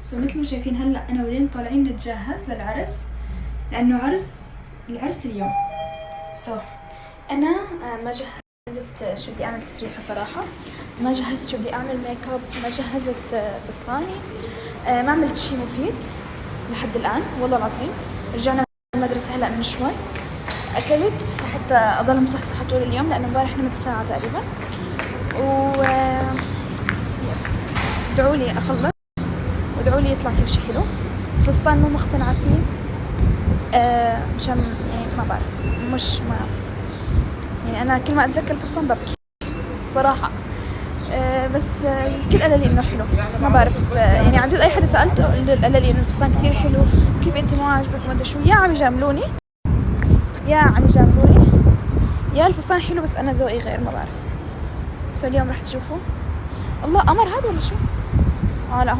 مثل ما شايفين هلا انا ولين طالعين نتجهز للعرس، لانه العرس اليوم. انا ما جهزت شو بدي اعمل تسريحه صراحه، ما جهزت شو بدي اعمل ميك اب، ما جهزت فستاني، ما عملت شيء مفيد لحد الان والله العظيم. رجعنا من المدرسه هلا من شوي، اكلت لحتى اضل مصحصحه طول اليوم لانه امبارح نمت ساعه تقريبا. و يس، ادعوا لي اخلص وادعوا لي يطلع كل شيء حلو. الفستان مو مقتنعه فيه، مشان يعني ما بعرف، مش ما يعني انا كل ما اتذكر الفستان ببكي الصراحه. بس الكل قال لي انه حلو، ما بعرف يعني عن جد اي حدا سالته قال لي انه الفستان كتير حلو، كيف انت مو عاجبك ما ادري شو. يا عم يجاملوني، يا الفستان حلو بس انا ذوقي غير، ما بعرف. اليوم رح تشوفوا. الله، قمر هذا ولا شو؟ لا هون